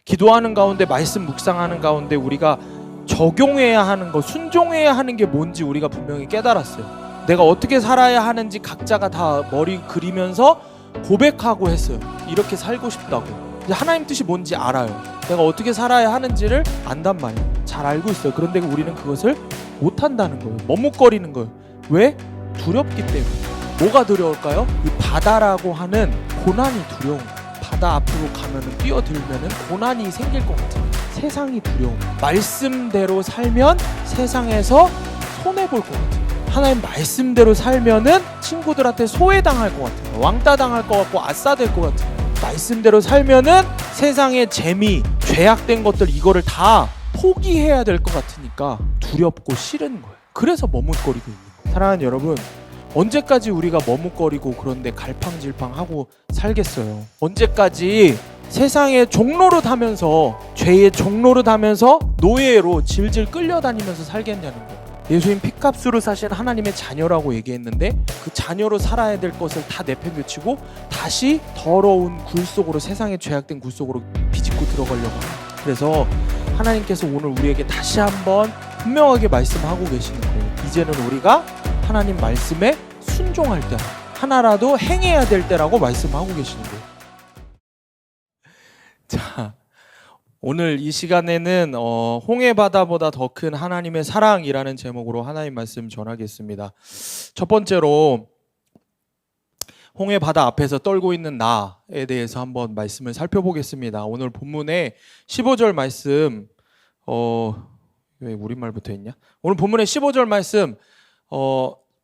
기도하는 가운데, 말씀 묵상하는 가운데 우리가 적용해야 하는 거, 순종해야 하는 게 뭔지 우리가 분명히 깨달았어요. 내가 어떻게 살아야 하는지 각자가 다 머리 그리면서 고백하고 했어요. 이렇게 살고 싶다고. 이제 하나님 뜻이 뭔지 알아요. 내가 어떻게 살아야 하는지를 안단 말이에요. 잘 알고 있어요. 그런데 우리는 그것을 못한다는 거예요. 머뭇거리는 거예요. 왜? 두렵기 때문에. 뭐가 두려울까요? 이 바다라고 하는 고난이 두려운 거예요. 바다 앞으로 가면은, 뛰어들면은 고난이 생길 것 같아요. 세상이 두려운 거예요. 말씀대로 살면 세상에서 손해볼 것 같아요. 하나님 말씀대로 살면은 친구들한테 소외당할 것 같아요. 왕따 당할 것 같고 아싸 될 것 같아요. 말씀대로 살면은 세상의 재미, 죄악된 것들, 이거를 다 포기해야 될 것 같으니까 두렵고 싫은 거예요. 그래서 머뭇거리고 있는 거예요. 사랑하는 여러분, 언제까지 우리가 머뭇거리고 그런데 갈팡질팡하고 살겠어요? 언제까지 세상의 종로로 타면서, 죄의 종로로 타면서 노예로 질질 끌려다니면서 살겠냐는 거예요. 예수님 피값으로 사신 하나님의 자녀라고 얘기했는데 그 자녀로 살아야 될 것을 다 내팽개치고 다시 더러운 굴 속으로, 세상의 죄악된 굴 속으로 비집고 들어가려고 합니다. 그래서 하나님께서 오늘 우리에게 다시 한번 분명하게 말씀하고 계시는 거예요. 이제는 우리가 하나님 말씀에 순종할 때, 하나라도 행해야 될 때라고 말씀하고 계시는 거예요. 자, 오늘 이 시간에는 홍해 바다보다 더 큰 하나님의 사랑이라는 제목으로 하나님 말씀 전하겠습니다. 첫 번째로 홍해 바다 앞에서 떨고 있는 나에 대해서 한번 말씀을 살펴보겠습니다. 오늘 본문의 15절 말씀, 왜 우리말부터 했냐? 오늘 본문의 15절 말씀,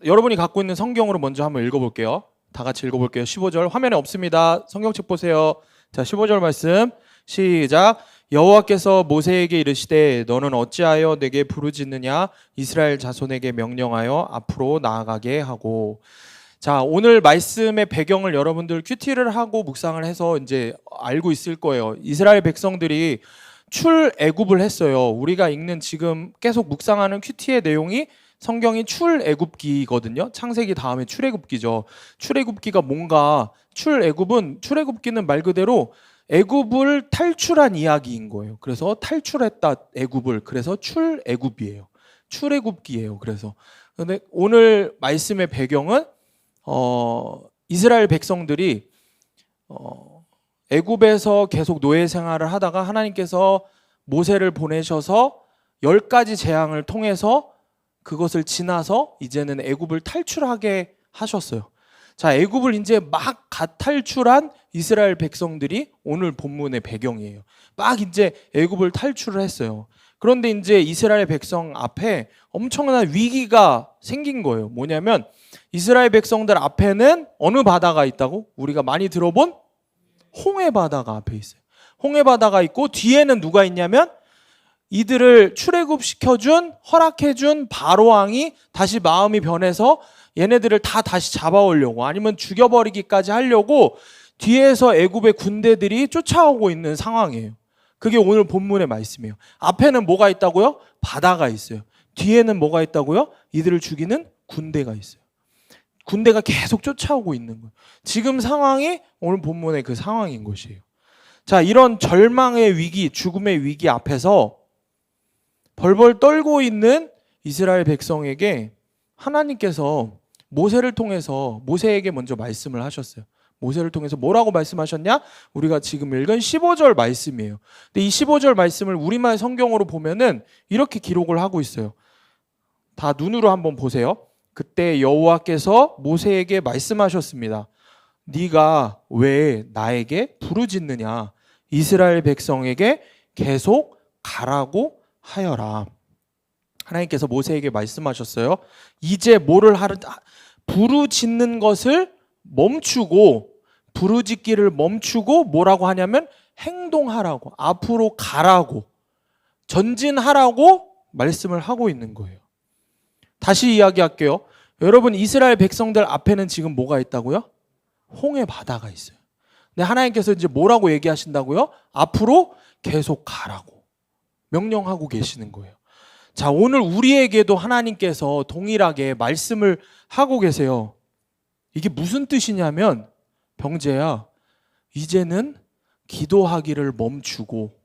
여러분이 갖고 있는 성경으로 먼저 한번 읽어볼게요. 다 같이 읽어볼게요. 15절 화면에 없습니다. 성경책 보세요. 자, 15절 말씀 시작. 여호와께서 모세에게 이르시되 너는 어찌하여 내게 부르짖느냐? 이스라엘 자손에게 명령하여 앞으로 나아가게 하고. 자, 오늘 말씀의 배경을 여러분들 큐티를 하고 묵상을 해서 이제 알고 있을 거예요. 이스라엘 백성들이 출애굽을 했어요. 우리가 읽는 지금 계속 묵상하는 큐티의 내용이 성경이 출애굽기거든요. 창세기 다음에 출애굽기죠. 출애굽기가 뭔가, 출애굽기는 말 그대로 애굽을 탈출한 이야기인 거예요. 그래서 탈출했다, 애굽을. 그래서 출애굽이에요. 출애굽기예요. 그래서 근데 오늘 말씀의 배경은 이스라엘 백성들이 애굽에서 계속 노예 생활을 하다가 하나님께서 모세를 보내셔서 10가지 재앙을 통해서 그것을 지나서 이제는 애굽을 탈출하게 하셨어요. 자, 애굽을 이제 막 탈출한 이스라엘 백성들이 오늘 본문의 배경이에요. 막 이제 애굽을 탈출을 했어요. 그런데 이제 이스라엘 백성 앞에 엄청난 위기가 생긴 거예요. 뭐냐면 이스라엘 백성들 앞에는 어느 바다가 있다고? 우리가 많이 들어본 홍해 바다가 앞에 있어요. 홍해 바다가 있고 뒤에는 누가 있냐면 이들을 출애굽시켜준, 허락해준 바로 왕이 다시 마음이 변해서 얘네들을 다 다시 잡아오려고, 아니면 죽여버리기까지 하려고 뒤에서 애굽의 군대들이 쫓아오고 있는 상황이에요. 그게 오늘 본문의 말씀이에요. 앞에는 뭐가 있다고요? 바다가 있어요. 뒤에는 뭐가 있다고요? 이들을 죽이는 군대가 있어요. 군대가 계속 쫓아오고 있는 거예요. 지금 상황이 오늘 본문의 그 상황인 것이에요. 자, 이런 절망의 위기, 죽음의 위기 앞에서 벌벌 떨고 있는 이스라엘 백성에게 하나님께서 모세를 통해서 모세에게 먼저 말씀을 하셨어요. 모세를 통해서 뭐라고 말씀하셨냐? 우리가 지금 읽은 15절 말씀이에요. 근데 이 15절 말씀을 우리말 성경으로 보면은 이렇게 기록을 하고 있어요. 다 눈으로 한번 보세요. 그때 여호와께서 모세에게 말씀하셨습니다. 네가 왜 나에게 부르짖느냐? 이스라엘 백성에게 계속 가라고 하여라. 하나님께서 모세에게 말씀하셨어요. 이제 뭐를 부르짖는 것을 멈추고, 부르짖기를 멈추고 뭐라고 하냐면 행동하라고, 앞으로 가라고, 전진하라고 말씀을 하고 있는 거예요. 다시 이야기할게요. 여러분, 이스라엘 백성들 앞에는 지금 뭐가 있다고요? 홍해 바다가 있어요. 근데 하나님께서 이제 뭐라고 얘기하신다고요? 앞으로 계속 가라고 명령하고 계시는 거예요. 자, 오늘 우리에게도 하나님께서 동일하게 말씀을 하고 계세요. 이게 무슨 뜻이냐면, 병재야, 이제는 기도하기를 멈추고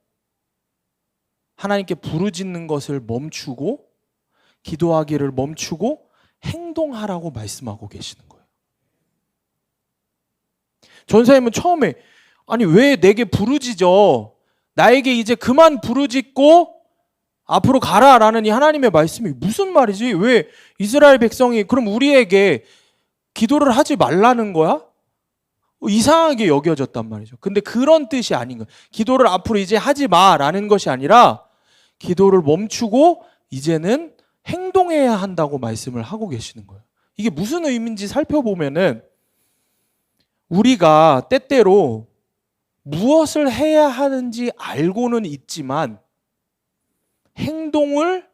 하나님께 부르짖는 것을 멈추고 기도하기를 멈추고 행동하라고 말씀하고 계시는 거예요. 전사님은 처음에 아니 왜 내게 부르짖어? 나에게 이제 그만 부르짖고 앞으로 가라라는 이 하나님의 말씀이 무슨 말이지? 왜 이스라엘 백성이 그럼 우리에게 기도를 하지 말라는 거야? 이상하게 여겨졌단 말이죠. 근데 그런 뜻이 아닌 거예요. 기도를 앞으로 이제 하지 마라는 것이 아니라 기도를 멈추고 이제는 행동해야 한다고 말씀을 하고 계시는 거예요. 이게 무슨 의미인지 살펴보면은 우리가 때때로 무엇을 해야 하는지 알고는 있지만 행동을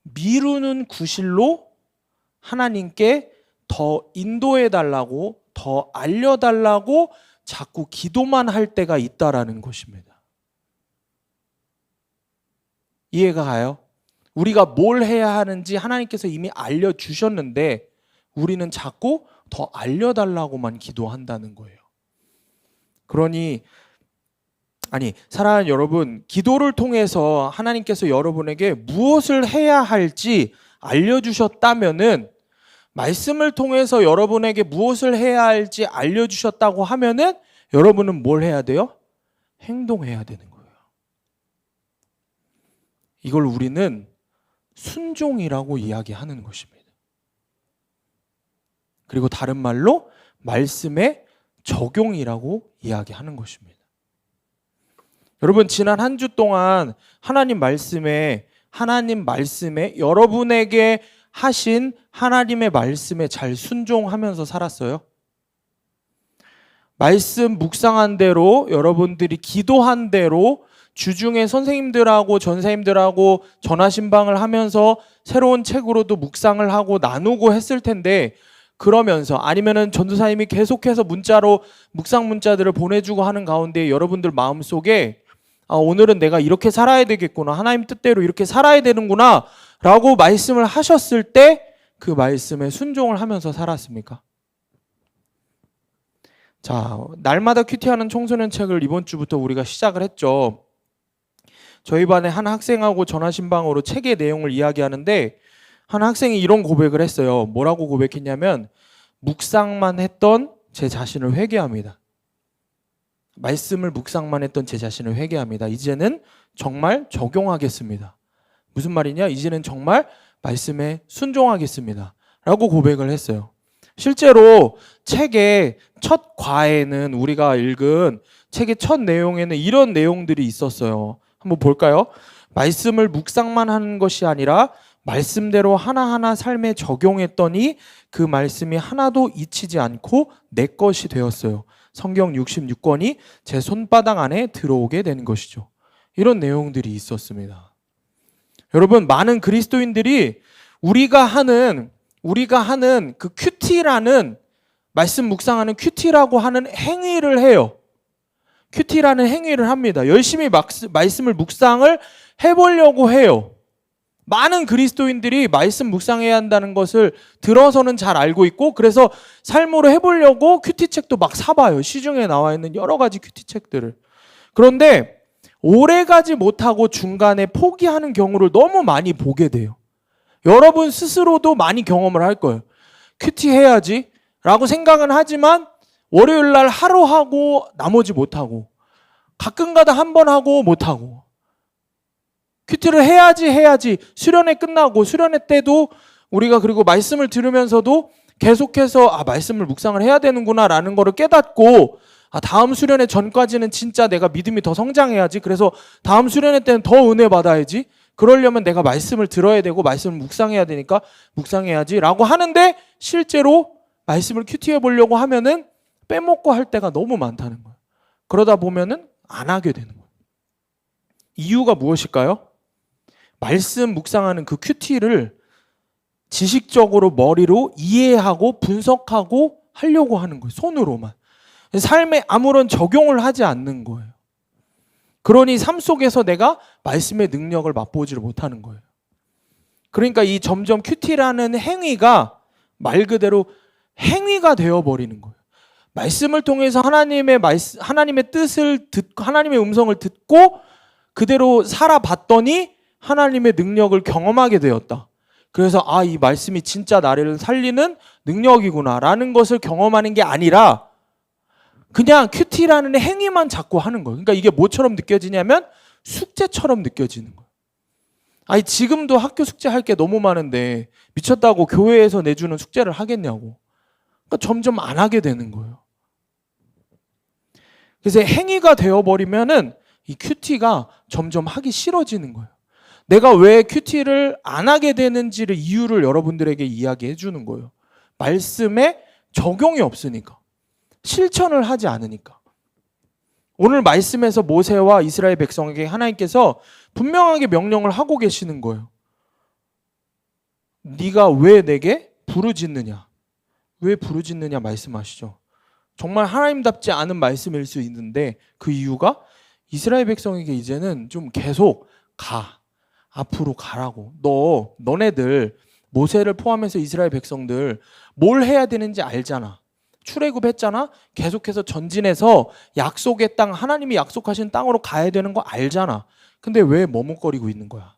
미루는 구실로 하나님께 더 인도해 달라고 더 알려달라고 자꾸 기도만 할 때가 있다라는 것입니다. 이해가 가요? 우리가 뭘 해야 하는지 하나님께서 이미 알려주셨는데 우리는 자꾸 더 알려달라고만 기도한다는 거예요. 그러니 사랑하는 여러분, 기도를 통해서 하나님께서 여러분에게 무엇을 해야 할지 알려주셨다면은 말씀을 통해서 여러분에게 무엇을 해야 할지 알려주셨다고 하면은 여러분은 뭘 해야 돼요? 행동해야 되는 거예요. 이걸 우리는 순종이라고 이야기하는 것입니다. 그리고 다른 말로 말씀의 적용이라고 이야기하는 것입니다. 여러분, 지난 한 주 동안 하나님 말씀에 여러분에게 하신 하나님의 말씀에 잘 순종하면서 살았어요? 말씀 묵상한 대로 여러분들이 기도한 대로 주중에 선생님들하고 전사님들하고 전화신방을 하면서 새로운 책으로도 묵상을 하고 나누고 했을 텐데 그러면서 아니면은 전도사님이 계속해서 문자로 묵상 문자들을 보내주고 하는 가운데 여러분들 마음속에 오늘은 내가 이렇게 살아야 되겠구나, 하나님 뜻대로 이렇게 살아야 되는구나 라고 말씀을 하셨을 때 그 말씀에 순종을 하면서 살았습니까? 자, 날마다 큐티하는 청소년 책을 이번 주부터 우리가 시작을 했죠. 저희 반에 한 학생하고 전화신방으로 책의 내용을 이야기하는데 한 학생이 이런 고백을 했어요. 뭐라고 고백했냐면 묵상만 했던 제 자신을 회개합니다. 말씀을 묵상만 했던 제 자신을 회개합니다. 이제는 정말 적용하겠습니다. 무슨 말이냐? 이제는 정말 말씀에 순종하겠습니다. 라고 고백을 했어요. 실제로 책의 첫 과에는 우리가 읽은 책의 첫 내용에는 이런 내용들이 있었어요. 한번 볼까요? 말씀을 묵상만 하는 것이 아니라 말씀대로 하나하나 삶에 적용했더니 그 말씀이 하나도 잊히지 않고 내 것이 되었어요. 성경 66권이 제 손바닥 안에 들어오게 된 것이죠. 이런 내용들이 있었습니다. 여러분, 많은 그리스도인들이 우리가 하는 그 큐티라는 말씀 묵상하는 큐티라고 하는 행위를 해요. 큐티라는 행위를 합니다. 열심히 말씀을 묵상을 해보려고 해요. 많은 그리스도인들이 말씀 묵상해야 한다는 것을 들어서는 잘 알고 있고 그래서 삶으로 해보려고 큐티책도 막 사봐요. 시중에 나와 있는 여러 가지 큐티책들을. 그런데 오래가지 못하고 중간에 포기하는 경우를 너무 많이 보게 돼요. 여러분 스스로도 많이 경험을 할 거예요. 큐티 해야지 라고 생각은 하지만 월요일날 하루 하고 나머지 못하고 가끔가다 한 번 하고 못하고 큐티를 해야지 수련회 끝나고 수련회 때도 우리가 그리고 말씀을 들으면서도 계속해서 말씀을 묵상을 해야 되는구나 라는 거를 깨닫고 다음 수련회 전까지는 진짜 내가 믿음이 더 성장해야지, 그래서 다음 수련회 때는 더 은혜 받아야지, 그러려면 내가 말씀을 들어야 되고 말씀을 묵상해야 되니까 묵상해야지 라고 하는데 실제로 말씀을 큐티해 보려고 하면은 빼먹고 할 때가 너무 많다는 거예요. 그러다 보면은 안 하게 되는 거예요. 이유가 무엇일까요? 말씀 묵상하는 그 큐티를 지식적으로 머리로 이해하고 분석하고 하려고 하는 거예요. 손으로만. 삶에 아무런 적용을 하지 않는 거예요. 그러니 삶 속에서 내가 말씀의 능력을 맛보지를 못하는 거예요. 그러니까 이 점점 큐티라는 행위가 말 그대로 행위가 되어버리는 거예요. 말씀을 통해서 하나님의 뜻을 듣고 하나님의 음성을 듣고 그대로 살아봤더니 하나님의 능력을 경험하게 되었다. 그래서 이 말씀이 진짜 나를 살리는 능력이구나 라는 것을 경험하는 게 아니라 그냥 큐티라는 행위만 자꾸 하는 거예요. 그러니까 이게 뭐처럼 느껴지냐면 숙제처럼 느껴지는 거예요. 지금도 학교 숙제 할 게 너무 많은데 미쳤다고 교회에서 내주는 숙제를 하겠냐고. 그러니까 점점 안 하게 되는 거예요. 그래서 행위가 되어버리면은 이 큐티가 점점 하기 싫어지는 거예요. 내가 왜 큐티를 안 하게 되는지를 이유를 여러분들에게 이야기해 주는 거예요. 말씀에 적용이 없으니까. 실천을 하지 않으니까. 오늘 말씀에서 모세와 이스라엘 백성에게 하나님께서 분명하게 명령을 하고 계시는 거예요. 네가 왜 내게 부르짖느냐? 왜 부르짖느냐 말씀하시죠. 정말 하나님답지 않은 말씀일 수 있는데 그 이유가 이스라엘 백성에게 이제는 좀 계속 앞으로 가라고. 너네들 모세를 포함해서 이스라엘 백성들 뭘 해야 되는지 알잖아. 출애굽했잖아. 계속해서 전진해서 약속의 땅, 하나님이 약속하신 땅으로 가야 되는 거 알잖아. 근데 왜 머뭇거리고 있는 거야?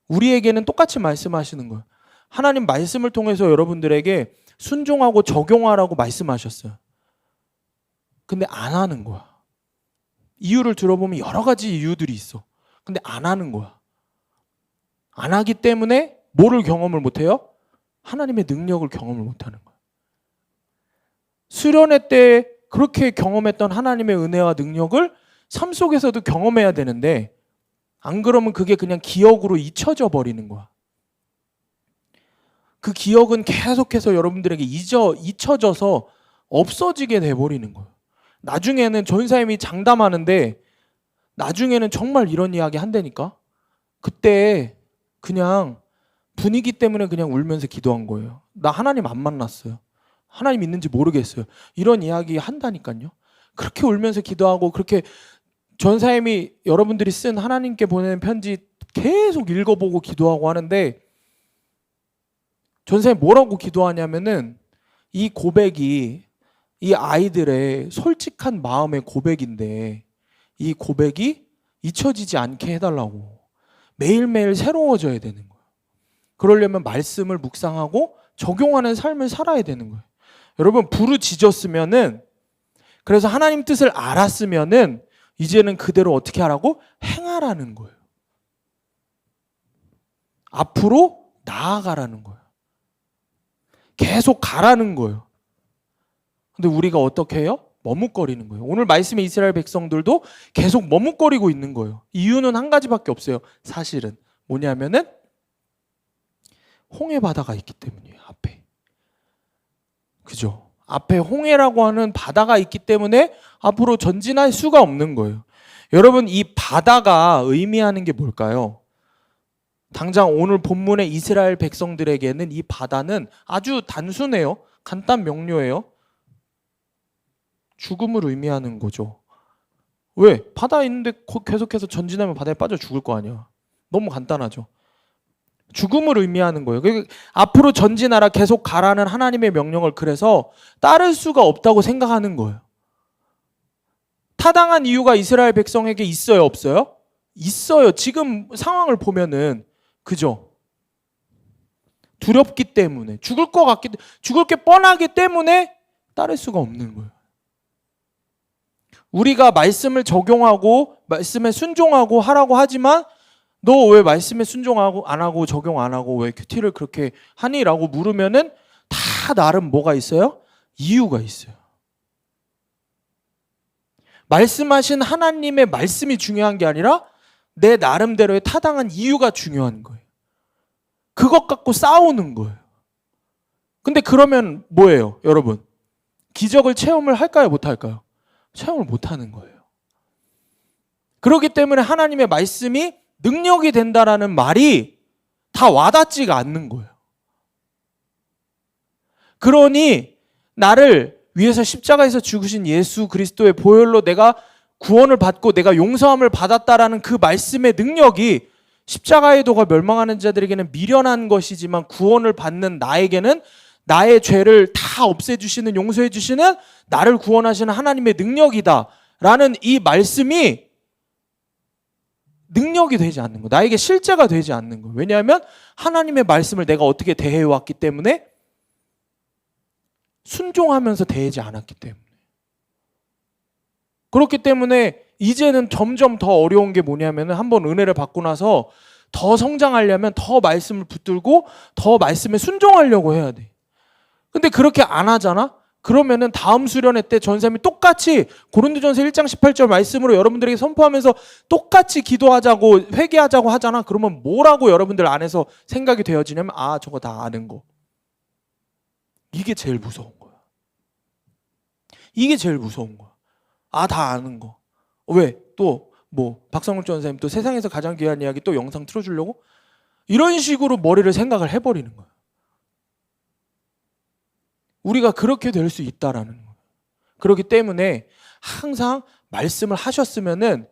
우리에게는 똑같이 말씀하시는 거야. 하나님 말씀을 통해서 여러분들에게 순종하고 적용하라고 말씀하셨어요. 근데 안 하는 거야. 이유를 들어보면 여러 가지 이유들이 있어. 근데 안 하는 거야. 안 하기 때문에 뭐를 경험을 못해요? 하나님의 능력을 경험을 못하는 거야. 수련회 때 그렇게 경험했던 하나님의 은혜와 능력을 삶 속에서도 경험해야 되는데 안 그러면 그게 그냥 기억으로 잊혀져 버리는 거야. 그 기억은 계속해서 여러분들에게 잊혀져서 없어지게 돼버리는 거예요. 나중에는 전사님이 장담하는데 나중에는 정말 이런 이야기 한다니까. 그때 그냥 분위기 때문에 그냥 울면서 기도한 거예요. 나 하나님 안 만났어요. 하나님 있는지 모르겠어요. 이런 이야기 한다니까요. 그렇게 울면서 기도하고 그렇게 전사님이 여러분들이 쓴 하나님께 보내는 편지 계속 읽어보고 기도하고 하는데 전사님이 뭐라고 기도하냐면은 이 고백이 이 아이들의 솔직한 마음의 고백인데 이 고백이 잊혀지지 않게 해달라고. 매일매일 새로워져야 되는 거예요. 그러려면 말씀을 묵상하고 적용하는 삶을 살아야 되는 거예요. 여러분 부르짖었으면은 그래서 하나님 뜻을 알았으면은 이제는 그대로 어떻게 하라고? 행하라는 거예요. 앞으로 나아가라는 거예요. 계속 가라는 거예요. 근데 우리가 어떻게 해요? 머뭇거리는 거예요. 오늘 말씀의 이스라엘 백성들도 계속 머뭇거리고 있는 거예요. 이유는 한 가지밖에 없어요. 사실은 뭐냐면은 홍해 바다가 있기 때문이에요. 앞에. 그죠? 앞에 홍해라고 하는 바다가 있기 때문에 앞으로 전진할 수가 없는 거예요. 여러분 이 바다가 의미하는 게 뭘까요? 당장 오늘 본문의 이스라엘 백성들에게는 이 바다는 아주 단순해요. 간단 명료해요. 죽음을 의미하는 거죠. 왜? 바다에 있는데 계속해서 전진하면 바다에 빠져 죽을 거 아니야. 너무 간단하죠. 죽음을 의미하는 거예요. 앞으로 전진하라, 계속 가라는 하나님의 명령을 그래서 따를 수가 없다고 생각하는 거예요. 타당한 이유가 이스라엘 백성에게 있어요, 없어요? 있어요. 지금 상황을 보면은 그죠? 두렵기 때문에 죽을 게 뻔하기 때문에 따를 수가 없는 거예요. 우리가 말씀을 적용하고 말씀에 순종하고 하라고 하지만 너 왜 말씀에 순종하고 안 하고 적용 안 하고 왜 큐티를 그렇게 하니? 라고 물으면은 다 나름 뭐가 있어요? 이유가 있어요. 말씀하신 하나님의 말씀이 중요한 게 아니라 내 나름대로의 타당한 이유가 중요한 거예요. 그것 갖고 싸우는 거예요. 근데 그러면 뭐예요, 여러분? 기적을 체험을 할까요, 못 할까요? 체험을 못 하는 거예요. 그렇기 때문에 하나님의 말씀이 능력이 된다라는 말이 다 와닿지가 않는 거예요. 그러니 나를 위해서 십자가에서 죽으신 예수 그리스도의 보혈로 내가 구원을 받고 내가 용서함을 받았다라는 그 말씀의 능력이 십자가의 도가 멸망하는 자들에게는 미련한 것이지만 구원을 받는 나에게는 나의 죄를 다 없애주시는, 용서해주시는, 나를 구원하시는 하나님의 능력이다 라는 이 말씀이 능력이 되지 않는 거, 나에게 실제가 되지 않는 거. 왜냐하면 하나님의 말씀을 내가 어떻게 대해왔기 때문에, 순종하면서 대하지 않았기 때문에. 그렇기 때문에 이제는 점점 더 어려운 게 뭐냐면, 한번 은혜를 받고 나서 더 성장하려면 더 말씀을 붙들고 더 말씀에 순종하려고 해야 돼. 근데 그렇게 안 하잖아? 그러면은 다음 수련회 때 전사님이 똑같이 고린도전서 1장 18절 말씀으로 여러분들에게 선포하면서 똑같이 기도하자고 회개하자고 하잖아. 그러면 뭐라고 여러분들 안에서 생각이 되어지냐면, 아, 저거 다 아는 거. 이게 제일 무서운 거야. 이게 제일 무서운 거야. 아, 다 아는 거. 왜? 또 뭐 박성훈 전사님 또 세상에서 가장 귀한 이야기 또 영상 틀어주려고? 이런 식으로 머리를 생각을 해버리는 거야. 우리가 그렇게 될 수 있다라는 거예요. 그렇기 때문에 항상 말씀을 하셨으면은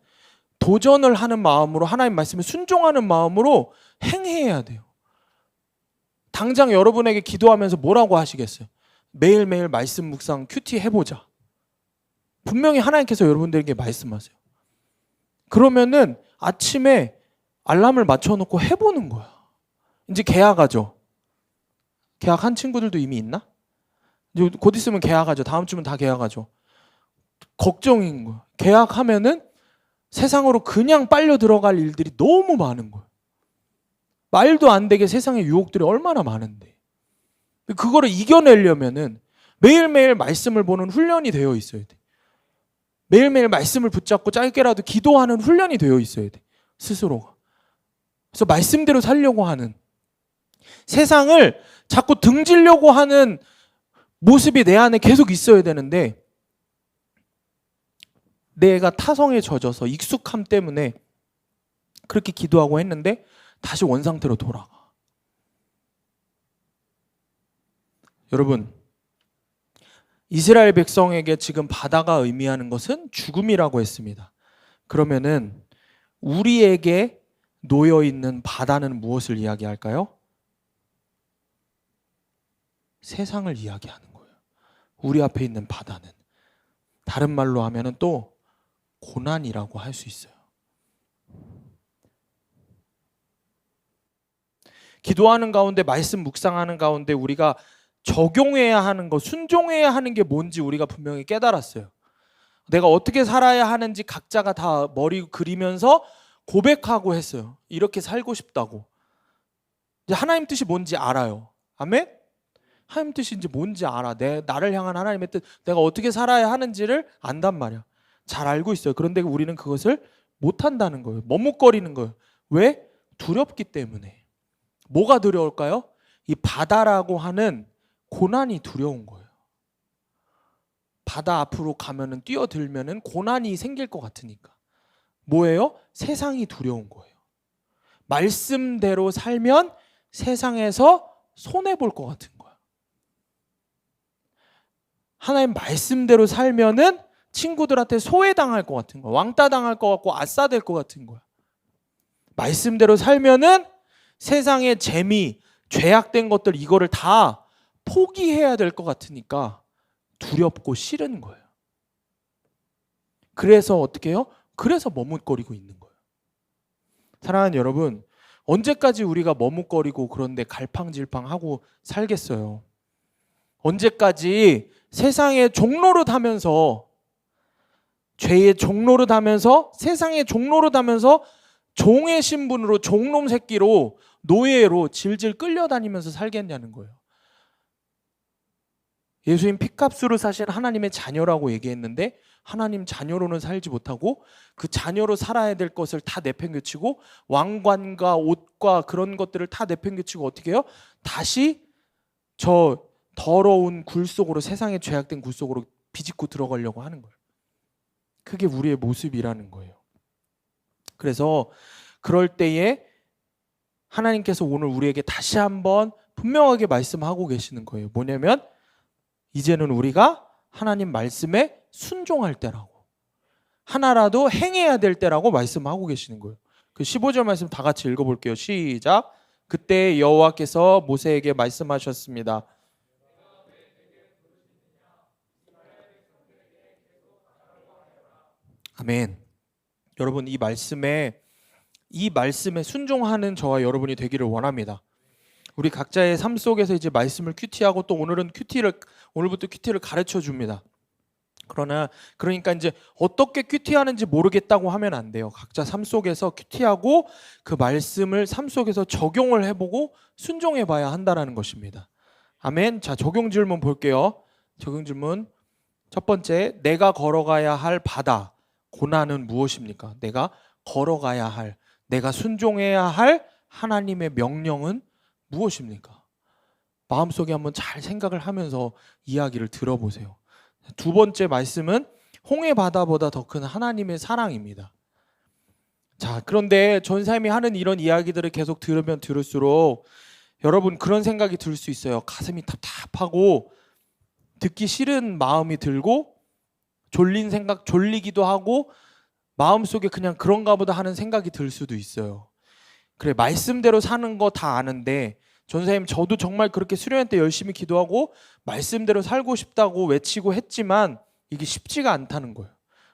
도전을 하는 마음으로, 하나님 말씀에 순종하는 마음으로 행해야 돼요. 당장 여러분에게 기도하면서 뭐라고 하시겠어요? 매일매일 말씀 묵상 큐티 해보자. 분명히 하나님께서 여러분들에게 말씀하세요. 그러면은 아침에 알람을 맞춰놓고 해보는 거야. 이제 계약하죠. 계약한 친구들도 이미 있나? 이제 곧 있으면 계약하죠. 다음 주면 다 계약하죠. 걱정인 거야. 계약하면은 세상으로 그냥 빨려 들어갈 일들이 너무 많은 거야. 말도 안 되게 세상의 유혹들이 얼마나 많은데. 그거를 이겨내려면은 매일매일 말씀을 보는 훈련이 되어 있어야 돼. 매일매일 말씀을 붙잡고 짧게라도 기도하는 훈련이 되어 있어야 돼. 스스로가. 그래서 말씀대로 살려고 하는, 세상을 자꾸 등지려고 하는 모습이 내 안에 계속 있어야 되는데, 내가 타성에 젖어서 익숙함 때문에 그렇게 기도하고 했는데 다시 원상태로 돌아가. 여러분, 이스라엘 백성에게 지금 바다가 의미하는 것은 죽음이라고 했습니다. 그러면은 우리에게 놓여 있는 바다는 무엇을 이야기할까요? 세상을 이야기하는 거예요. 우리 앞에 있는 바다는, 다른 말로 하면은 또 고난이라고 할 수 있어요. 기도하는 가운데, 말씀 묵상하는 가운데 우리가 적용해야 하는 거, 순종해야 하는 게 뭔지 우리가 분명히 깨달았어요. 내가 어떻게 살아야 하는지 각자가 다 머리 그리면서 고백하고 했어요. 이렇게 살고 싶다고. 이제 하나님 뜻이 뭔지 알아요. 아멘? 하나님 뜻이 이제 뭔지 알아. 나를 향한 하나님의 뜻, 내가 어떻게 살아야 하는지를 안단 말이야. 잘 알고 있어요. 그런데 우리는 그것을 못한다는 거예요. 머뭇거리는 거예요. 왜? 두렵기 때문에. 뭐가 두려울까요? 이 바다라고 하는 고난이 두려운 거예요. 바다 앞으로 가면은, 뛰어들면은 고난이 생길 것 같으니까. 뭐예요? 세상이 두려운 거예요. 말씀대로 살면 세상에서 손해볼 것 같은 거야. 하나님 말씀대로 살면은 친구들한테 소외당할 것 같은 거야. 왕따 당할 것 같고 아싸 될 것 같은 거야. 말씀대로 살면은 세상의 재미, 죄악된 것들, 이거를 다 포기해야 될 것 같으니까 두렵고 싫은 거예요. 그래서 어떻게 해요? 그래서 머뭇거리고 있는 거예요. 사랑하는 여러분, 언제까지 우리가 머뭇거리고 그런데 갈팡질팡하고 살겠어요? 언제까지 세상의 종노릇하면서, 죄의 종노릇하면서, 세상의 종노릇하면서 종의 신분으로, 종놈 새끼로, 노예로 질질 끌려다니면서 살겠냐는 거예요. 예수님 핏값으로 사신 하나님의 자녀라고 얘기했는데 하나님 자녀로는 살지 못하고 그 자녀로 살아야 될 것을 다 내팽개치고, 왕관과 옷과 그런 것들을 다 내팽개치고 어떻게 해요? 다시 저 더러운 굴 속으로, 세상의 죄악된 굴 속으로 비집고 들어가려고 하는 거예요. 그게 우리의 모습이라는 거예요. 그래서 그럴 때에 하나님께서 오늘 우리에게 다시 한번 분명하게 말씀하고 계시는 거예요. 뭐냐면 이제는 우리가 하나님 말씀에 순종할 때라고, 하나라도 행해야 될 때라고 말씀하고 계시는 거예요. 그 15절 말씀 다 같이 읽어볼게요. 시작. 그때 여호와께서 모세에게 말씀하셨습니다. 아멘. 여러분, 이 말씀에 이 말씀에 순종하는 저와 여러분이 되기를 원합니다. 우리 각자의 삶 속에서 이제 말씀을 큐티하고 또 오늘부터 큐티를 가르쳐 줍니다. 그러니까 이제 어떻게 큐티하는지 모르겠다고 하면 안 돼요. 각자 삶 속에서 큐티하고 그 말씀을 삶 속에서 적용을 해보고 순종해 봐야 한다는 것입니다. 아멘. 자, 적용 질문 볼게요. 적용 질문 첫 번째, 내가 걸어가야 할 바다, 고난은 무엇입니까? 내가 걸어가야 할, 내가 순종해야 할 하나님의 명령은 무엇입니까? 마음속에 한번 잘 생각을 하면서 이야기를 들어보세요. 두 번째 말씀은 홍해 바다보다 더 큰 하나님의 사랑입니다. 자, 그런데 전사님이 하는 이런 이야기들을 계속 들으면 들을수록 여러분 그런 생각이 들 수 있어요. 가슴이 답답하고 듣기 싫은 마음이 들고 졸린 생각, 졸리기도 하고 마음속에 그냥 그런가 보다 하는 생각이 들 수도 있어요. 그래, 말씀대로 사는 거 다 아는데 전사님 저도 정말 그렇게 수련회 때 열심히 기도하고 말씀대로 살고 싶다고 외치고 했지만 이게 쉽지가 않다는 거예요.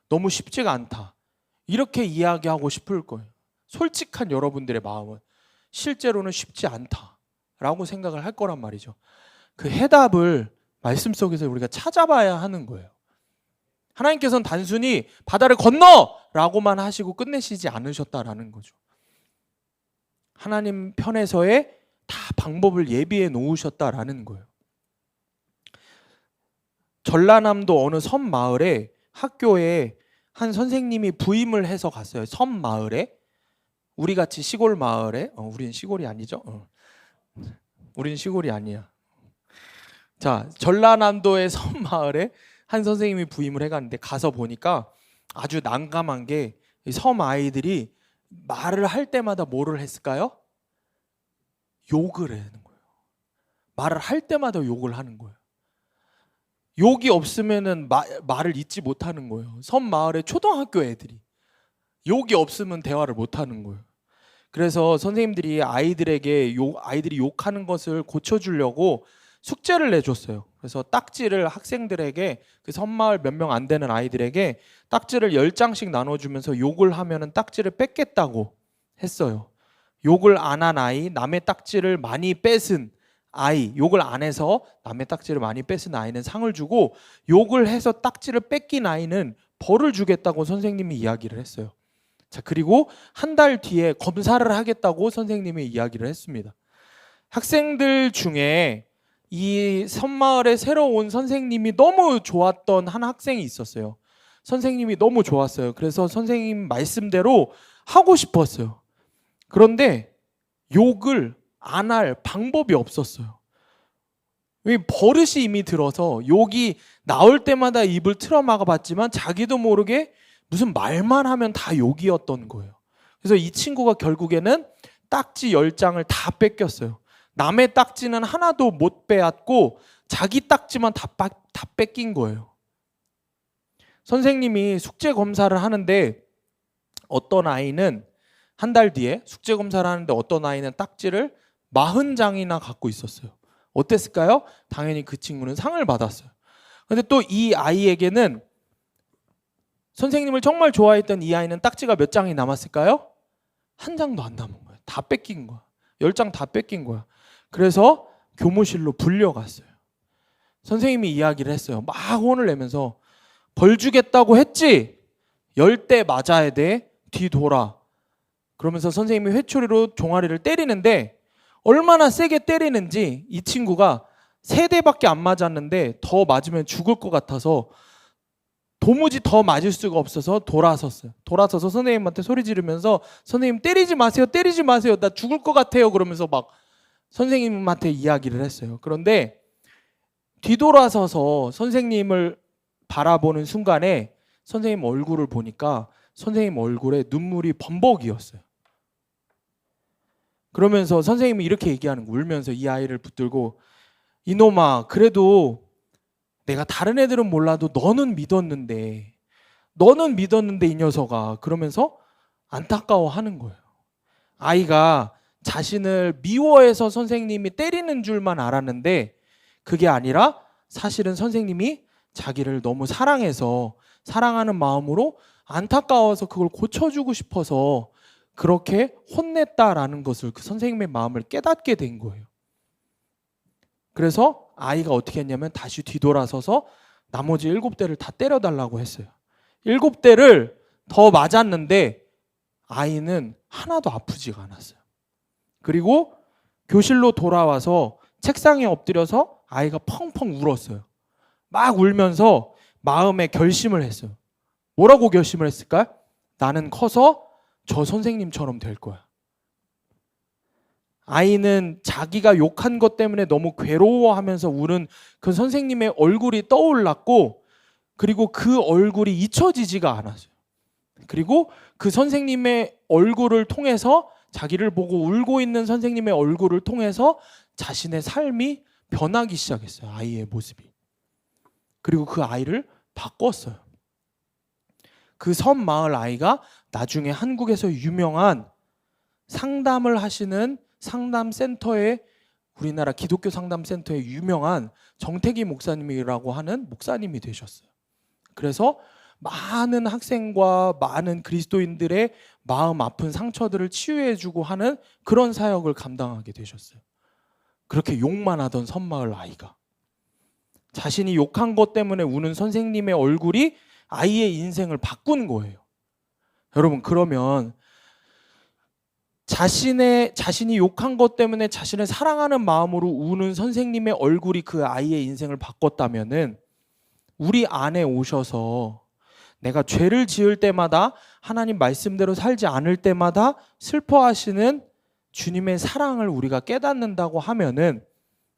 너무 쉽지가 않다. 이렇게 이야기하고 싶을 거예요. 솔직한 여러분들의 마음은 실제로는 쉽지 않다라고 생각을 할 거란 말이죠. 그 해답을 말씀 속에서 우리가 찾아봐야 하는 거예요. 하나님께서는 단순히 바다를 건너라고만 하시고 끝내시지 않으셨다라는 거죠. 하나님 편에서의 다 방법을 예비해 놓으셨다라는 거예요. 전라남도 어느 섬 마을에 학교에 한 선생님이 부임을 해서 갔어요. 섬 마을에, 우리 같이 시골 마을에, 우린 시골이 아니죠. 우린 시골이 아니야. 자, 전라남도의 섬 마을에 한 선생님이 부임을 해갔는데 가서 보니까 아주 난감한 게 섬 아이들이 말을 할 때마다 뭐를 했을까요? 욕을 하는 거예요. 말을 할 때마다 욕을 하는 거예요. 욕이 없으면은 말을 잊지 못하는 거예요. 섬 마을의 초등학교 애들이 욕이 없으면 대화를 못하는 거예요. 그래서 선생님들이 아이들이 욕하는 것을 고쳐주려고 숙제를 내줬어요. 그래서 딱지를 학생들에게, 그 섬마을 몇 명 안 되는 아이들에게 딱지를 10장씩 나눠주면서 욕을 하면은 딱지를 뺏겠다고 했어요. 욕을 안 한 아이, 남의 딱지를 많이 뺏은 아이, 욕을 안 해서 남의 딱지를 많이 뺏은 아이는 상을 주고, 욕을 해서 딱지를 뺏긴 아이는 벌을 주겠다고 선생님이 이야기를 했어요. 자, 그리고 한 달 뒤에 검사를 하겠다고 선생님이 이야기를 했습니다. 학생들 중에 이 섬마을에 새로 온 선생님이 너무 좋았던 한 학생이 있었어요. 선생님이 너무 좋았어요. 그래서 선생님 말씀대로 하고 싶었어요. 그런데 욕을 안 할 방법이 없었어요. 버릇이 이미 들어서 욕이 나올 때마다 입을 틀어막아 봤지만 자기도 모르게 무슨 말만 하면 다 욕이었던 거예요. 그래서 이 친구가 결국에는 딱지 10장을 다 뺏겼어요. 남의 딱지는 하나도 못 빼앗고 자기 딱지만 다 뺏긴 거예요. 선생님이 숙제 검사를 하는데 어떤 아이는 한 달 뒤에 숙제 검사를 하는데 어떤 아이는 딱지를 40장이나 갖고 있었어요. 어땠을까요? 당연히 그 친구는 상을 받았어요. 그런데 또 이 아이에게는, 선생님을 정말 좋아했던 이 아이는 딱지가 몇 장이 남았을까요? 한 장도 안 남은 거예요. 다 뺏긴 거야. 10장 다 뺏긴 거야. 그래서 교무실로 불려갔어요. 선생님이 이야기를 했어요. 막 혼을 내면서 벌 주겠다고 했지? 10대 맞아야 돼. 뒤돌아. 그러면서 선생님이 회초리로 종아리를 때리는데 얼마나 세게 때리는지 이 친구가 3대밖에 안 맞았는데 더 맞으면 죽을 것 같아서 도무지 더 맞을 수가 없어서 돌아섰어요. 돌아서서 선생님한테 소리 지르면서 선생님 때리지 마세요. 때리지 마세요. 나 죽을 것 같아요. 그러면서 막 선생님한테 이야기를 했어요. 그런데 뒤돌아서서 선생님을 바라보는 순간에 선생님 얼굴을 보니까 선생님 얼굴에 눈물이 범벅이었어요. 그러면서 선생님이 이렇게 얘기하는 거예요. 울면서 이 아이를 붙들고, 이놈아, 그래도 내가 다른 애들은 몰라도 너는 믿었는데 이 녀석아. 그러면서 안타까워하는 거예요. 아이가 자신을 미워해서 선생님이 때리는 줄만 알았는데 그게 아니라 사실은 선생님이 자기를 너무 사랑해서, 사랑하는 마음으로 안타까워서 그걸 고쳐주고 싶어서 그렇게 혼냈다라는 것을 그 선생님의 마음을 깨닫게 된 거예요. 그래서 아이가 어떻게 했냐면 다시 뒤돌아서서 나머지 7대를 다 때려달라고 했어요. 7대를 더 맞았는데 아이는 하나도 아프지가 않았어요. 그리고 교실로 돌아와서 책상에 엎드려서 아이가 펑펑 울었어요. 막 울면서 마음에 결심을 했어요. 뭐라고 결심을 했을까요? 나는 커서 저 선생님처럼 될 거야. 아이는 자기가 욕한 것 때문에 너무 괴로워하면서 우는 그 선생님의 얼굴이 떠올랐고, 그리고 그 얼굴이 잊혀지지가 않았어요. 그리고 그 선생님의 얼굴을 통해서, 자기를 보고 울고 있는 선생님의 얼굴을 통해서 자신의 삶이 변하기 시작했어요. 아이의 모습이. 그리고 그 아이를 바꿨어요. 그 섬 마을 아이가 나중에 한국에서 유명한 상담을 하시는 상담센터에, 우리나라 기독교 상담센터에 유명한 정태기 목사님이라고 하는 목사님이 되셨어요. 그래서 많은 학생과 많은 그리스도인들의 마음 아픈 상처들을 치유해주고 하는 그런 사역을 감당하게 되셨어요. 그렇게 욕만 하던 섬마을 아이가 자신이 욕한 것 때문에 우는 선생님의 얼굴이 아이의 인생을 바꾼 거예요. 여러분, 그러면 자신이 욕한 것 때문에 자신을 사랑하는 마음으로 우는 선생님의 얼굴이 그 아이의 인생을 바꿨다면은, 우리 안에 오셔서 내가 죄를 지을 때마다, 하나님 말씀대로 살지 않을 때마다 슬퍼하시는 주님의 사랑을 우리가 깨닫는다고 하면은,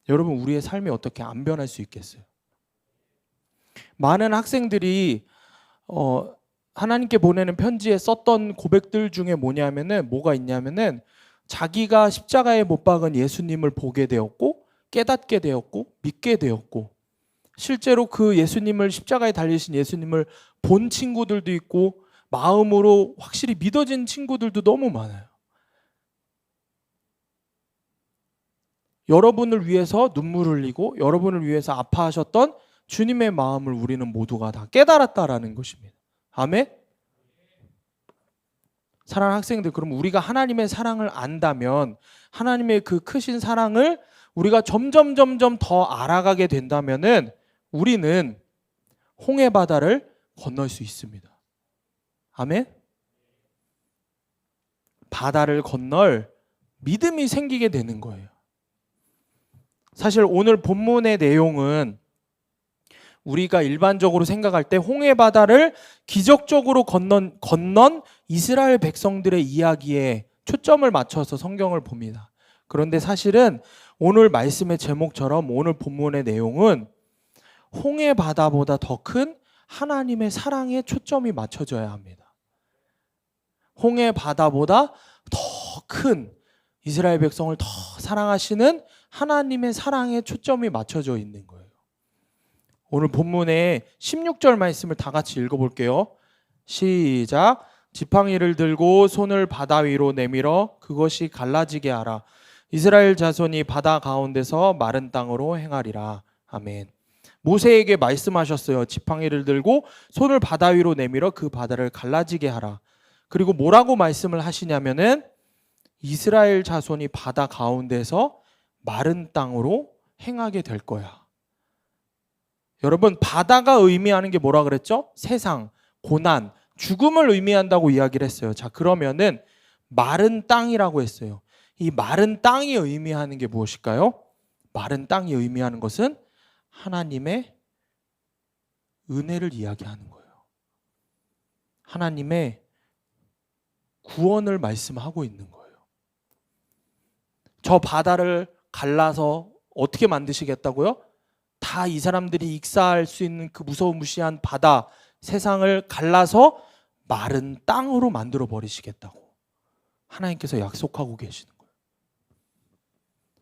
여러분, 우리의 삶이 어떻게 안 변할 수 있겠어요? 많은 학생들이 하나님께 보내는 편지에 썼던 고백들 중에 뭐가 있냐면은, 자기가 십자가에 못 박은 예수님을 보게 되었고, 깨닫게 되었고, 믿게 되었고, 실제로 그 예수님을, 십자가에 달리신 예수님을 본 친구들도 있고, 마음으로 확실히 믿어진 친구들도 너무 많아요. 여러분을 위해서 눈물 흘리고 여러분을 위해서 아파하셨던 주님의 마음을 우리는 모두가 다 깨달았다라는 것입니다. 아멘? 사랑하는 학생들, 그럼 우리가 하나님의 사랑을 안다면, 하나님의 그 크신 사랑을 우리가 점점 더 알아가게 된다면은, 우리는 홍해 바다를 건널 수 있습니다. 아멘? 바다를 건널 믿음이 생기게 되는 거예요. 사실 오늘 본문의 내용은 우리가 일반적으로 생각할 때 홍해 바다를 기적적으로 건넌 이스라엘 백성들의 이야기에 초점을 맞춰서 성경을 봅니다. 그런데 사실은 오늘 말씀의 제목처럼 오늘 본문의 내용은 홍해 바다보다 더 큰 하나님의 사랑에 초점이 맞춰져야 합니다. 홍해 바다보다 더 큰 이스라엘 백성을 더 사랑하시는 하나님의 사랑에 초점이 맞춰져 있는 거예요. 오늘 본문의 16절 말씀을 다 같이 읽어볼게요. 시작. 지팡이를 들고 손을 바다 위로 내밀어 그것이 갈라지게 하라. 이스라엘 자손이 바다 가운데서 마른 땅으로 행하리라. 아멘. 모세에게 말씀하셨어요. 지팡이를 들고 손을 바다 위로 내밀어 그 바다를 갈라지게 하라. 그리고 뭐라고 말씀을 하시냐면은, 이스라엘 자손이 바다 가운데서 마른 땅으로 행하게 될 거야. 여러분, 바다가 의미하는 게 뭐라 그랬죠? 세상, 고난, 죽음을 의미한다고 이야기를 했어요. 자, 그러면은 마른 땅이라고 했어요. 이 마른 땅이 의미하는 게 무엇일까요? 마른 땅이 의미하는 것은 하나님의 은혜를 이야기하는 거예요. 하나님의 구원을 말씀하고 있는 거예요. 저 바다를 갈라서 어떻게 만드시겠다고요? 다 이 사람들이 익사할 수 있는 그 무서무시한 바다, 세상을 갈라서 마른 땅으로 만들어 버리시겠다고 하나님께서 약속하고 계시는 거예요.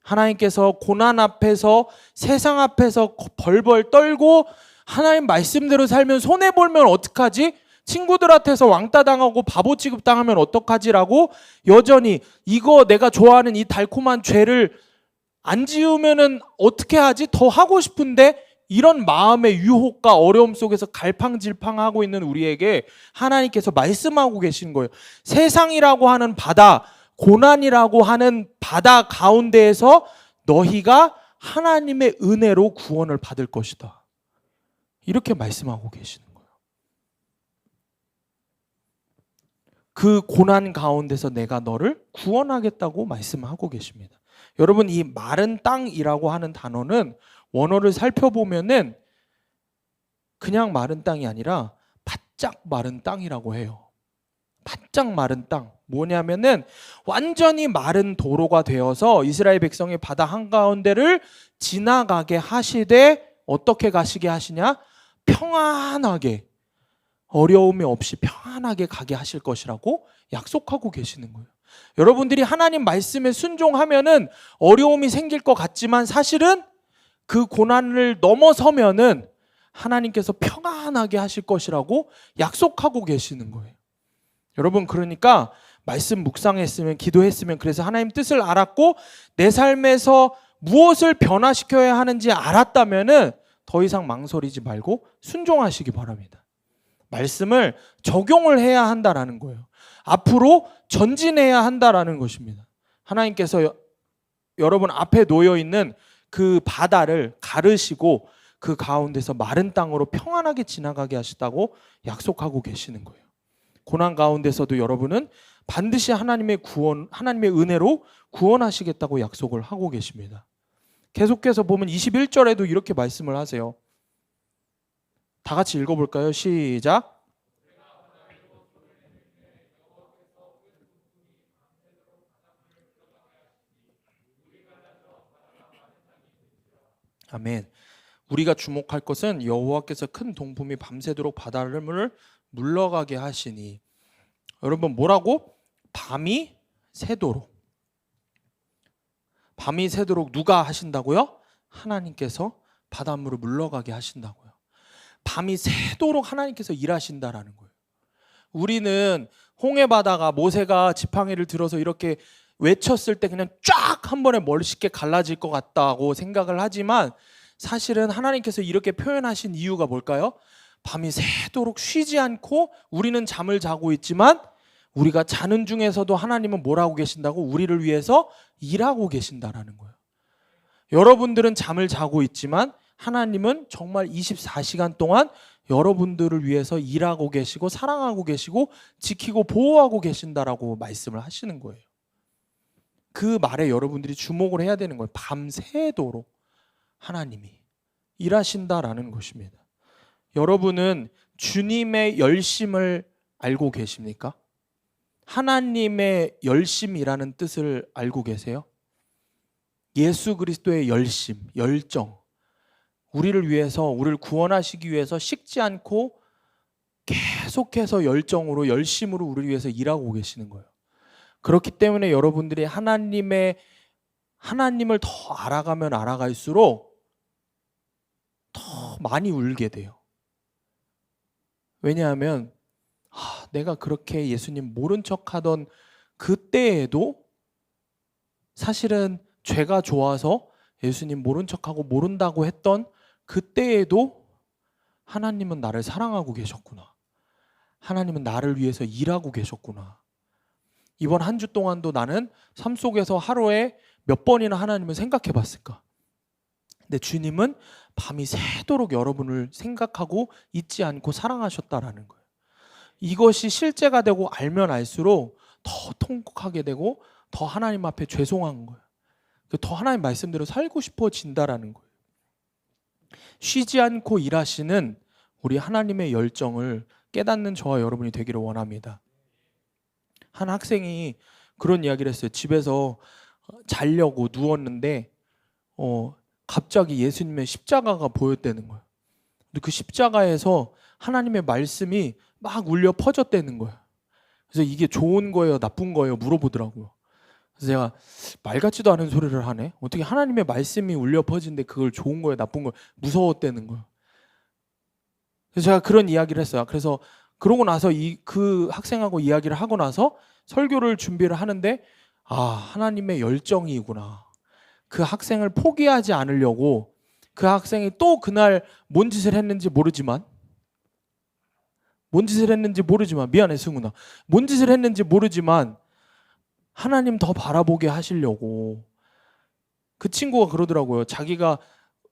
하나님께서 고난 앞에서, 세상 앞에서 벌벌 떨고 하나님 말씀대로 살면 손해보면 어떡하지? 친구들한테서 왕따 당하고 바보 취급당하면 어떡하지라고 여전히 이거 내가 좋아하는 이 달콤한 죄를 안 지으면은 어떻게 하지? 더 하고 싶은데 이런 마음의 유혹과 어려움 속에서 갈팡질팡하고 있는 우리에게 하나님께서 말씀하고 계시는 거예요. 세상이라고 하는 바다, 고난이라고 하는 바다 가운데에서 너희가 하나님의 은혜로 구원을 받을 것이다. 이렇게 말씀하고 계시는 거예요. 그 고난 가운데서 내가 너를 구원하겠다고 말씀하고 계십니다. 여러분, 이 마른 땅이라고 하는 단어는 원어를 살펴보면은 그냥 마른 땅이 아니라 바짝 마른 땅이라고 해요. 바짝 마른 땅. 뭐냐면은 완전히 마른 도로가 되어서 이스라엘 백성이 바다 한가운데를 지나가게 하시되 어떻게 가시게 하시냐? 평안하게, 어려움이 없이 평안하게 가게 하실 것이라고 약속하고 계시는 거예요. 여러분들이 하나님 말씀에 순종하면은 어려움이 생길 것 같지만 사실은 그 고난을 넘어서면은 하나님께서 평안하게 하실 것이라고 약속하고 계시는 거예요. 여러분, 그러니까 말씀 묵상했으면, 기도했으면, 그래서 하나님 뜻을 알았고 내 삶에서 무엇을 변화시켜야 하는지 알았다면은 더 이상 망설이지 말고 순종하시기 바랍니다. 말씀을 적용을 해야 한다라는 거예요. 앞으로 전진해야 한다라는 것입니다. 하나님께서 여러분 앞에 놓여 있는 그 바다를 가르시고 그 가운데서 마른 땅으로 평안하게 지나가게 하시다고 약속하고 계시는 거예요. 고난 가운데서도 여러분은 반드시 하나님의 구원, 하나님의 은혜로 구원하시겠다고 약속을 하고 계십니다. 계속해서 보면 21절에도 이렇게 말씀을 하세요. 다 같이 읽어볼까요? 시작. 아멘. 우리가 주목할 것은 여호와께서 큰 동품이 밤새도록 바다를 물러가게 하시니. 여러분, 뭐라고? 밤이 새도록. 밤이 새도록 누가 하신다고요? 하나님께서 바닷물을 물러가게 하신다고요. 밤이 새도록 하나님께서 일하신다라는 거예요. 우리는 홍해 바다가 모세가 지팡이를 들어서 이렇게 외쳤을 때 그냥 쫙 한 번에 멋있게 갈라질 것 같다고 생각을 하지만 사실은 하나님께서 이렇게 표현하신 이유가 뭘까요? 밤이 새도록 쉬지 않고 우리는 잠을 자고 있지만 우리가 자는 중에서도 하나님은 뭘 하고 계신다고? 우리를 위해서 일하고 계신다라는 거예요. 여러분들은 잠을 자고 있지만 하나님은 정말 24시간 동안 여러분들을 위해서 일하고 계시고 사랑하고 계시고 지키고 보호하고 계신다라고 말씀을 하시는 거예요. 그 말에 여러분들이 주목을 해야 되는 거예요. 밤새도록 하나님이 일하신다라는 것입니다. 여러분은 주님의 열심을 알고 계십니까? 하나님의 열심이라는 뜻을 알고 계세요? 예수 그리스도의 열심, 열정, 우리를 위해서, 우리를 구원하시기 위해서 식지 않고 계속해서 열정으로, 열심으로 우리를 위해서 일하고 계시는 거예요. 그렇기 때문에 여러분들이 하나님을 더 알아가면 알아갈수록 더 많이 울게 돼요. 왜냐하면 내가 그렇게 예수님 모른 척하던 그때에도 사실은 죄가 좋아서 예수님 모른 척하고 모른다고 했던 그때에도 하나님은 나를 사랑하고 계셨구나. 하나님은 나를 위해서 일하고 계셨구나. 이번 한 주 동안도 나는 삶 속에서 하루에 몇 번이나 하나님을 생각해 봤을까? 근데 주님은 밤이 새도록 여러분을 생각하고 잊지 않고 사랑하셨다라는 거예요. 이것이 실제가 되고 알면 알수록 더 통곡하게 되고 더 하나님 앞에 죄송한 거예요. 더 하나님 말씀대로 살고 싶어진다라는 거예요. 쉬지 않고 일하시는 우리 하나님의 열정을 깨닫는 저와 여러분이 되기를 원합니다. 한 학생이 그런 이야기를 했어요. 집에서 자려고 누웠는데 갑자기 예수님의 십자가가 보였다는 거예요. 근데 그 십자가에서 하나님의 말씀이 막 울려 퍼졌다는 거예요. 그래서 이게 좋은 거예요, 나쁜 거예요 물어보더라고요. 그래서 제가 말 같지도 않은 소리를 하네. 어떻게 하나님의 말씀이 울려 퍼지는데 그걸 좋은 거예요, 나쁜 거예요? 무서웠다는 거예요. 그래서 제가 그런 이야기를 했어요. 그래서 그러고 나서 그 학생하고 이야기를 하고 나서 설교를 준비를 하는데 하나님의 열정이구나. 그 학생을 포기하지 않으려고 그 학생이 또 그날 뭔 짓을 했는지 모르지만 미안해 승훈아. 뭔 짓을 했는지 모르지만 하나님 더 바라보게 하시려고 그 친구가 그러더라고요. 자기가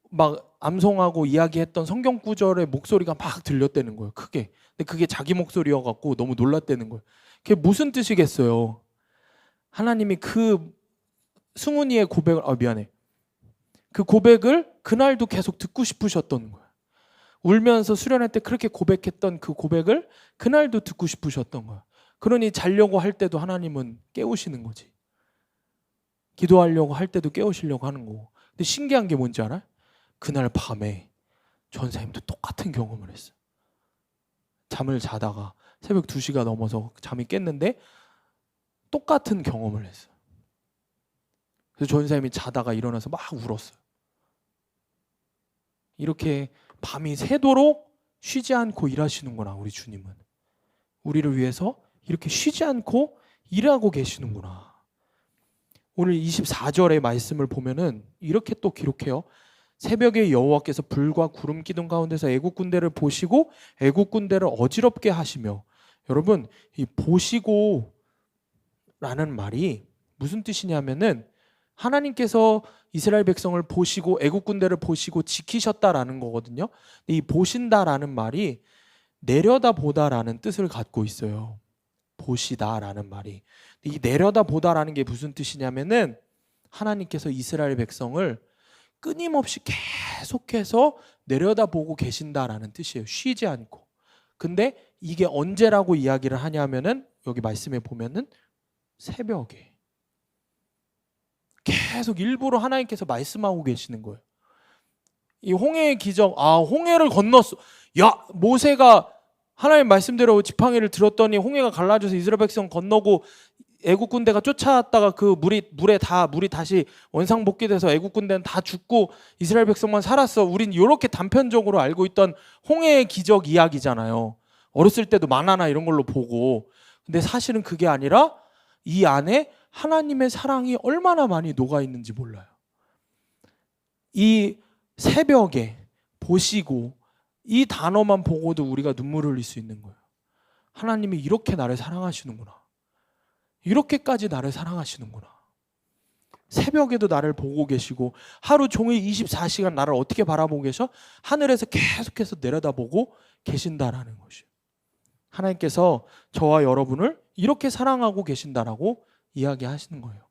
막 암송하고 이야기했던 성경 구절의 목소리가 막 들렸다는 거예요. 크게. 근데 그게 자기 목소리여갖고 너무 놀랐다는 거예요. 그게 무슨 뜻이겠어요? 하나님이 그 승훈이의 고백을 미안해. 그 고백을 그날도 계속 듣고 싶으셨던 거예요. 울면서 수련회 때 그렇게 고백했던 그 고백을 그날도 듣고 싶으셨던 거예요. 그러니 자려고 할 때도 하나님은 깨우시는 거지. 기도하려고 할 때도 깨우시려고 하는 거고. 근데 신기한 게 뭔지 알아요? 그날 밤에 전사님도 똑같은 경험을 했어요. 잠을 자다가 새벽 2시가 넘어서 잠이 깼는데 똑같은 경험을 했어요. 그래서 전사님이 자다가 일어나서 막 울었어요. 이렇게 밤이 새도록 쉬지 않고 일하시는구나, 우리 주님은. 우리를 위해서 이렇게 쉬지 않고 일하고 계시는구나. 오늘 24절의 말씀을 보면은 이렇게 또 기록해요. 새벽에 여호와께서 불과 구름 기둥 가운데서 애국 군대를 보시고 애국 군대를 어지럽게 하시며. 여러분, 이 보시고라는 말이 무슨 뜻이냐면은 하나님께서 이스라엘 백성을 보시고 애국 군대를 보시고 지키셨다라는 거거든요. 근데 이 보신다라는 말이 내려다보다라는 뜻을 갖고 있어요. 보시다라는 말이. 이 내려다보다라는 게 무슨 뜻이냐면은 하나님께서 이스라엘 백성을 끊임없이 계속해서 내려다보고 계신다라는 뜻이에요. 쉬지 않고. 근데 이게 언제라고 이야기를 하냐면은 여기 말씀에 보면은 새벽에 계속 일부러 하나님께서 말씀하고 계시는 거예요. 이 홍해의 기적, 홍해를 건넜어. 야, 모세가 하나님 말씀대로 지팡이를 들었더니 홍해가 갈라져서 이스라엘 백성 건너고 애국 군대가 쫓아왔다가 그 물이 다시 원상복귀돼서 애국 군대는 다 죽고 이스라엘 백성만 살았어. 우린 이렇게 단편적으로 알고 있던 홍해의 기적 이야기잖아요. 어렸을 때도 만화나 이런 걸로 보고. 근데 사실은 그게 아니라 이 안에 하나님의 사랑이 얼마나 많이 녹아 있는지 몰라요. 이 새벽에 보시고 이 단어만 보고도 우리가 눈물을 흘릴 수 있는 거예요. 하나님이 이렇게 나를 사랑하시는구나. 이렇게까지 나를 사랑하시는구나. 새벽에도 나를 보고 계시고 하루 종일 24시간 나를 어떻게 바라보고 계셔? 하늘에서 계속해서 내려다보고 계신다라는 것이에요. 하나님께서 저와 여러분을 이렇게 사랑하고 계신다라고 이야기하시는 거예요.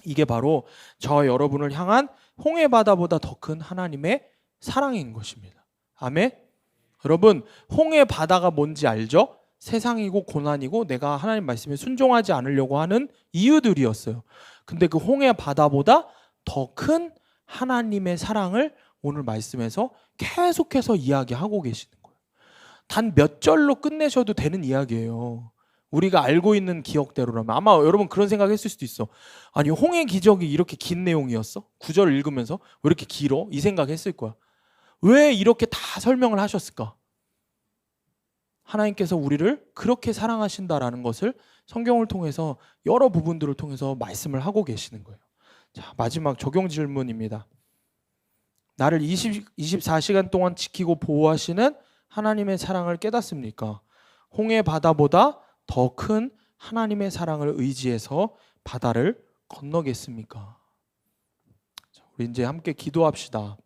이게 바로 저와 여러분을 향한 홍해 바다보다 더 큰 하나님의 사랑인 것입니다. 아멘. 여러분, 홍해 바다가 뭔지 알죠? 세상이고 고난이고 내가 하나님 말씀에 순종하지 않으려고 하는 이유들이었어요. 근데 그 홍해 바다보다 더 큰 하나님의 사랑을 오늘 말씀에서 계속해서 이야기하고 계시는 거예요. 단 몇 절로 끝내셔도 되는 이야기예요. 우리가 알고 있는 기억대로라면. 아마 여러분 그런 생각했을 수도 있어. 아니, 홍해 기적이 이렇게 긴 내용이었어? 9절 읽으면서 왜 이렇게 길어? 이 생각했을 거야. 왜 이렇게 다 설명을 하셨을까? 하나님께서 우리를 그렇게 사랑하신다라는 것을 성경을 통해서 여러 부분들을 통해서 말씀을 하고 계시는 거예요. 자, 마지막 적용 질문입니다. 나를 24시간 동안 지키고 보호하시는 하나님의 사랑을 깨닫습니까? 홍해 바다보다 더 큰 하나님의 사랑을 의지해서 바다를 건너겠습니까? 자, 우리 이제 함께 기도합시다.